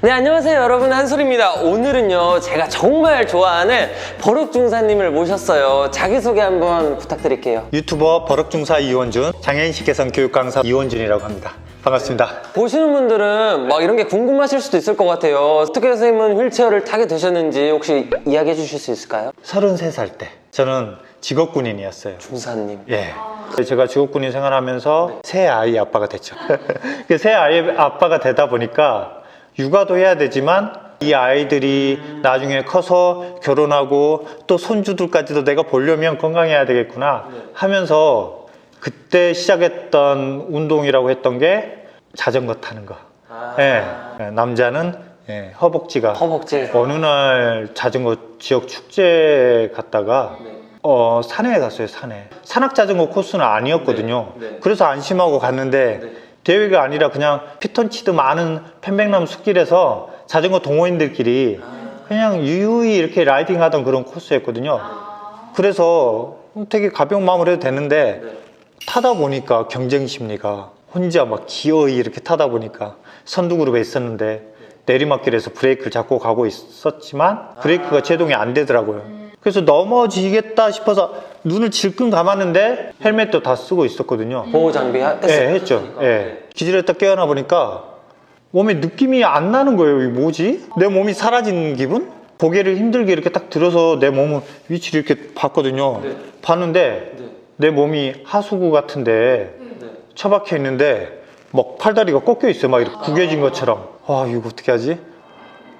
네, 안녕하세요 여러분, 한솔입니다. 오늘은요 제가 정말 좋아하는 버럭중사님을 모셨어요. 자기소개 한번 부탁드릴게요. 유튜버 버럭중사 이원준, 장애인식 개선 교육 강사 이원준이라고 합니다. 반갑습니다. 보시는 분들은 막 이런 게 궁금하실 수도 있을 것 같아요. 어떻게 선생님은 휠체어를 타게 되셨는지 혹시 이야기해 주실 수 있을까요? 33살 때 저는 직업군인이었어요. 중사님. 예. 제가 직업군인 생활하면서 새 아이 아빠가 됐죠. 새 아이 아빠가 되다 보니까 육아도 해야 되지만 이 아이들이 나중에 커서 결혼하고 또 손주들까지도 내가 보려면 건강해야 되겠구나 하면서 그때 시작했던 운동이라고 했던 게 자전거 타는 거. 예. 남자는 허벅지가. 허벅지. 어느 날 자전거 지역 축제 갔다가 산에 갔어요. 산에. 산악자전거 코스는 아니었거든요. 그래서 안심하고 갔는데 대회가 아니라 그냥 피톤치드 많은 편백나무 숲길에서 자전거 동호인들끼리 그냥 유유히 이렇게 라이딩 하던 그런 코스였거든요. 그래서 되게 가벼운 마음으로 해도 되는데 타다 보니까 경쟁 심리가 혼자 막 기어이 이렇게 타다 보니까 선두그룹에 있었는데 내리막길에서 브레이크를 잡고 가고 있었지만 브레이크가 제동이 안 되더라고요. 그래서 넘어지겠다 싶어서 눈을 질끈 감았는데 헬멧도 다 쓰고 있었거든요. 보호 장비 네, 했죠. 네. 기절했다 깨어나 보니까 몸에 느낌이 안 나는 거예요. 이게 뭐지? 내 몸이 사라진 기분? 고개를 힘들게 이렇게 딱 들어서 내 몸을 위치를 이렇게 봤거든요. 봤는데 내 몸이 하수구 같은데 처박혀 있는데 막 팔다리가 꺾여 있어요. 막 이렇게 구겨진 것처럼. 아, 이거 어떻게 하지?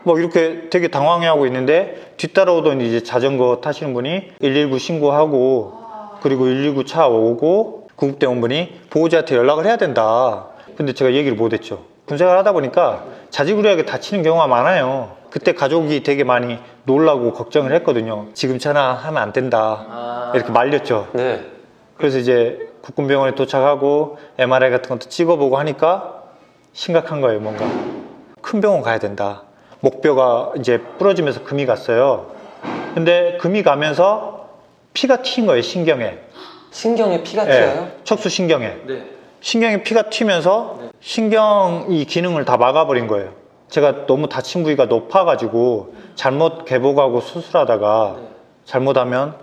막 이렇게 되게 당황해하고 있는데 뒤따라오던 이제 자전거 타시는 분이 119 신고하고 그리고 119 차 오고 구급대원분이 보호자한테 연락을 해야 된다. 근데 제가 얘기를 못했죠. 군생활 하다 보니까 자지구레하게 다치는 경우가 많아요. 그때 가족이 되게 많이 놀라고 걱정을 했거든요. 지금 전화하면 안 된다 이렇게 말렸죠. 네. 그래서 이제 국군병원에 도착하고 MRI 같은 것도 찍어보고 하니까 심각한 거예요. 뭔가 큰 병원 가야 된다. 목뼈가 이제 부러지면서 금이 갔어요. 근데 금이 가면서 피가 튄 거예요. 신경에. 신경에 피가 튀어요? 척수신경에. 네. 신경에 피가 튀면서 신경이 기능을 다 막아버린 거예요. 제가 너무 다친 부위가 높아가지고 잘못 개복하고 수술하다가 잘못하면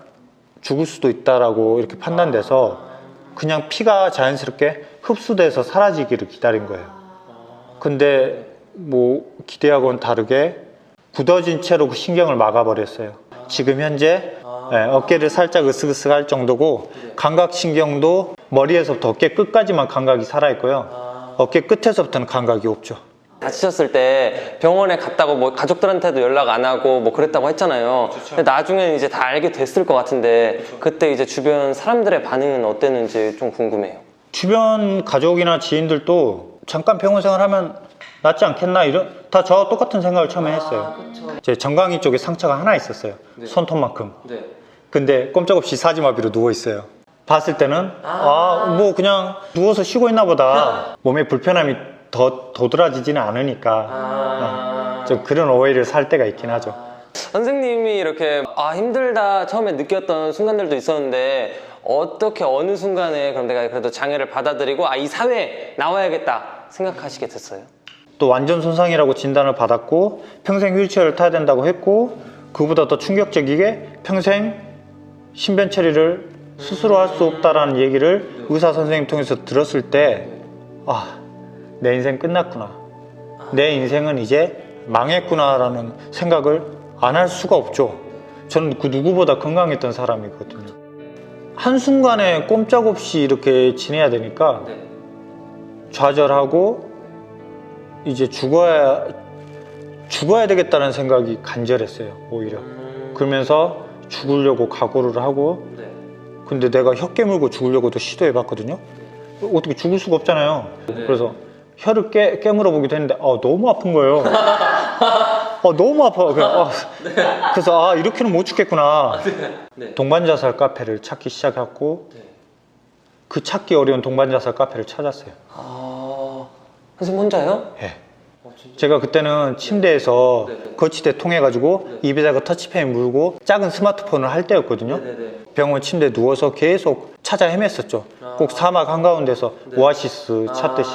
죽을 수도 있다라고 이렇게 판단돼서 그냥 피가 자연스럽게 흡수돼서 사라지기를 기다린 거예요. 근데 뭐 기대하고는 다르게 굳어진 채로 그 신경을 막아버렸어요. 지금 현재 어깨를 살짝 으쓱으쓱할 정도고 감각신경도 머리에서부터 어깨 끝까지만 감각이 살아있고요. 어깨 끝에서부터는 감각이 없죠. 다치셨을 때 병원에 갔다고 뭐 가족들한테도 연락 안 하고 뭐 그랬다고 했잖아요. 근데 나중에는 이제 다 알게 됐을 것 같은데 그때 이제 주변 사람들의 반응은 어땠는지 좀 궁금해요. 주변 가족이나 지인들도 잠깐 병원 생활하면 낫지 않겠나 이런 다 저와 똑같은 생각을 처음에 했어요. 제 정강이 쪽에 상처가 하나 있었어요. 손톱만큼. 근데 꼼짝없이 사지마비로 누워 있어요. 봤을 때는 뭐 그냥 누워서 쉬고 있나 보다. 몸에 불편함이 더 도드라지지는 않으니까 좀 그런 오해를 살 때가 있긴 하죠. 선생님이 이렇게 힘들다 처음에 느꼈던 순간들도 있었는데 어떻게 어느 순간에 그럼 내가 그래도 장애를 받아들이고 이 사회에 나와야겠다 생각하시게 됐어요? 또 완전 손상이라고 진단을 받았고 평생 휠체어를 타야 된다고 했고 그보다 더 충격적이게 평생 신변 처리를 스스로 할 수 없다라는 얘기를 의사 선생님 통해서 들었을 때 내 인생 끝났구나. 내 인생은 이제 망했구나라는 생각을 안 할 수가 없죠. 저는 그 누구보다 건강했던 사람이거든요. 한순간에 꼼짝없이 이렇게 지내야 되니까 좌절하고 이제 죽어야 되겠다는 생각이 간절했어요. 오히려 그러면서 죽으려고 각오를 하고 근데 내가 혀 깨물고 죽으려고도 시도해봤거든요. 어떻게 죽을 수가 없잖아요. 그래서 혀를 깨물어 보기도 했는데 너무 아픈 거예요. 너무 아파. 그래서 이렇게는 못 죽겠구나. 동반자살 카페를 찾기 시작했고 그 찾기 어려운 동반자살 카페를 찾았어요. 선생님 혼자요? 예. 제가 그때는 침대에서 거치대 통해가지고 입에다가 터치펜 물고 작은 스마트폰을 할 때였거든요. 병원 침대에 누워서 계속 찾아 헤맸었죠. 꼭 사막 한가운데서 오아시스 찾듯이.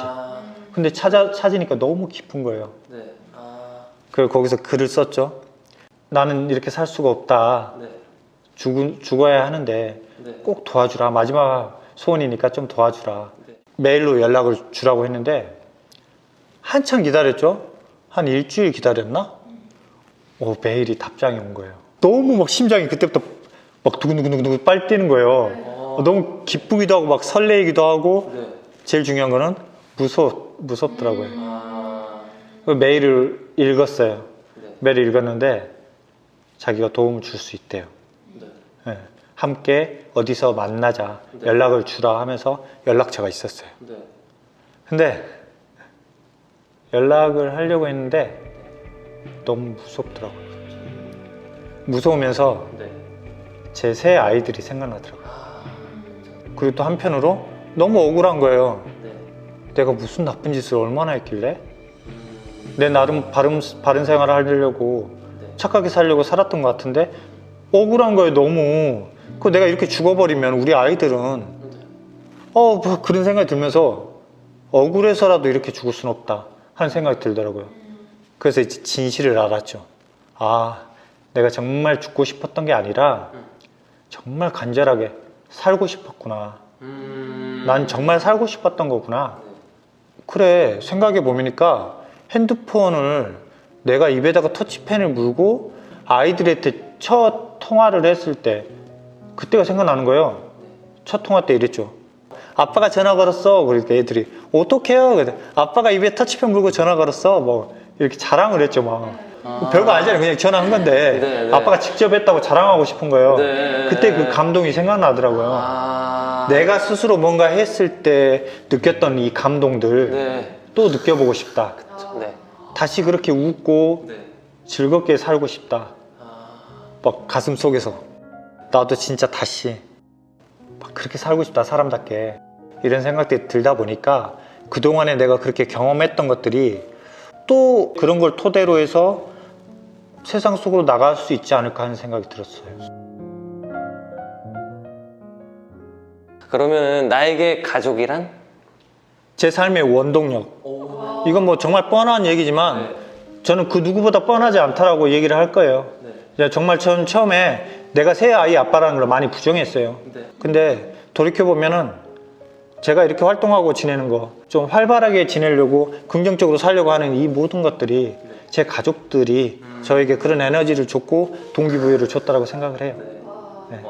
근데 찾으니까 너무 깊은 거예요. 그리고 거기서 글을 썼죠. 나는 이렇게 살 수가 없다. 네. 죽어야 하는데 네. 꼭 도와주라. 마지막 소원이니까 좀 도와주라. 네. 메일로 연락을 주라고 했는데 한참 기다렸죠. 한 일주일 기다렸나? 메일이 답장이 온 거예요. 너무 막 심장이 그때부터 막 두근두근두근 빨리 뛰는 거예요. 너무 기쁘기도 하고 막 설레이기도 하고 네. 제일 중요한 거는 무섭더라고요. 그 메일을 읽었어요. 네. 메일을 읽었는데 자기가 도움을 줄 수 있대요. 네. 예, 함께 어디서 만나자, 네. 연락을 주라 하면서 연락처가 있었어요. 네. 근데 연락을 하려고 했는데 너무 무섭더라고요. 무서우면서 네. 제 새 아이들이 생각나더라고요. 그리고 또 한편으로 너무 억울한 거예요. 네. 내가 무슨 나쁜 짓을 얼마나 했길래 내 나름 바른 생활을 하려고 네. 착하게 살려고 살았던 것 같은데 억울한 거예요. 너무. 내가 이렇게 죽어버리면 우리 아이들은 뭐 그런 생각이 들면서 억울해서라도 이렇게 죽을 순 없다 하는 생각이 들더라고요. 그래서 이제 진실을 알았죠. 내가 정말 죽고 싶었던 게 아니라 정말 간절하게 살고 싶었구나. 난 정말 살고 싶었던 거구나. 그래, 생각해 보니까 핸드폰을 내가 입에다가 터치펜을 물고 아이들한테 첫 통화를 했을 때 그때가 생각나는 거예요. 첫 통화 때 이랬죠. 아빠가 전화 걸었어. 그러니까 애들이 어떡해요? 그래. 아빠가 입에 터치펜 물고 전화 걸었어. 뭐 이렇게 자랑을 했죠. 막 별거 아니잖아요. 그냥 전화한 건데 네, 네. 아빠가 직접 했다고 자랑하고 싶은 거예요. 네. 그때 그 감동이 생각나더라고요. 내가 스스로 뭔가 했을 때 느꼈던 이 감동들 네. 또 느껴보고 싶다. 네. 다시 그렇게 웃고 네. 즐겁게 살고 싶다. 막 가슴 속에서 나도 진짜 다시 막 그렇게 살고 싶다. 사람답게. 이런 생각들이 들다 보니까 그동안에 내가 그렇게 경험했던 것들이 또 그런 걸 토대로 해서 세상 속으로 나갈 수 있지 않을까 하는 생각이 들었어요. 그러면 나에게 가족이란? 제 삶의 원동력. 이건 뭐 정말 뻔한 얘기지만 네. 저는 그 누구보다 뻔하지 않다라고 얘기를 할 거예요. 네. 정말 저는 처음에 내가 새 아이 아빠라는 걸 많이 부정했어요. 네. 근데 돌이켜보면은 제가 이렇게 활동하고 지내는 거, 좀 활발하게 지내려고 긍정적으로 살려고 하는 이 모든 것들이 제 가족들이 저에게 그런 에너지를 줬고 동기부여를 줬다라고 생각을 해요. 네. 네.